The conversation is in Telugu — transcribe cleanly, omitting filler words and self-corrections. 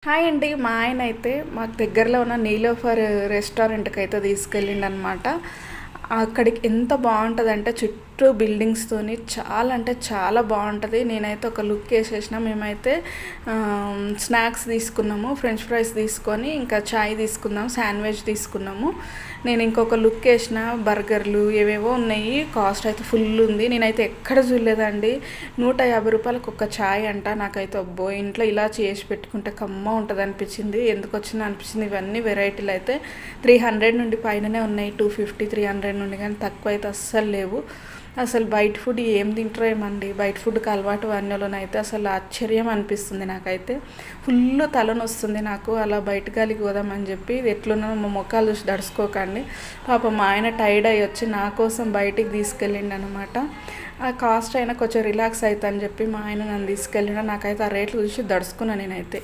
హాయ్ అండి. మా ఆయన అయితే మాకు దగ్గరలో ఉన్న నీలోఫర్ రెస్టారెంట్‌కి అయితే తీసుకెళ్ళిండనమాట. అక్కడికి ఎంత బావుంటదంటే చుట్టూ బిల్డింగ్స్‌తోని చాలా అంటే చాలా బావుంటది. నేనైతే ఒక లుక్ ఏసేసిన. మేమైతే స్నాక్స్ తీసుకున్నాము. ఫ్రెంచ్ ఫ్రైస్ తీసుకొని ఇంకా చాయ్ తీసుకున్నాము. శాండ్విచ్ తీసుకున్నాము. నేను ఇంకొక లుక్ ఏసిన. బర్గర్‌లు ఏవేవో ఉన్నాయి. కాస్ట్ అయితే ఫుల్ ఉంది. నేనైతే ఎక్కడ చూడలేదండి. ₹150 ఒక చాయ్ అంట. నాకైతే అబ్బో! ఇంట్లో ఇలా చేసి పెట్టుకుంటే కమ్మగా ఉంటదనిపించింది. ఎందుకొచ్చిందో అనిపించింది. ఇవన్నీ వెరైటీలు అయితే 300 నుండి పైననే ఉన్నాయి. 250, 300 నుండి కానీ తక్కువ అయితే అస్సలు లేవు. అసలు బయట ఫుడ్ ఏం తింటారో ఏమండి. బయట ఫుడ్కి అలవాటు పడినోళ్ళనైతే అసలు ఆశ్చర్యం అనిపిస్తుంది నాకైతే. ఫుల్ తలనొస్తుంది నాకు. అలా బయట గాలికి పోదామని చెప్పి ఎట్లున్నా మా మొక్కలు చూసి దడుచుకోకండి. పాపం మా ఆయన టైర్డ్ అయ్యి వచ్చి నా కోసం బయటికి తీసుకెళ్ళిండు అనమాట. ఆ కాస్ట్ అయినా కొంచెం రిలాక్స్ అవుతా అని చెప్పి మా ఆయన నన్ను తీసుకెళ్ళిన. నాకైతే ఆ రేట్లు చూసి దడుచుకున్నాను నేనైతే.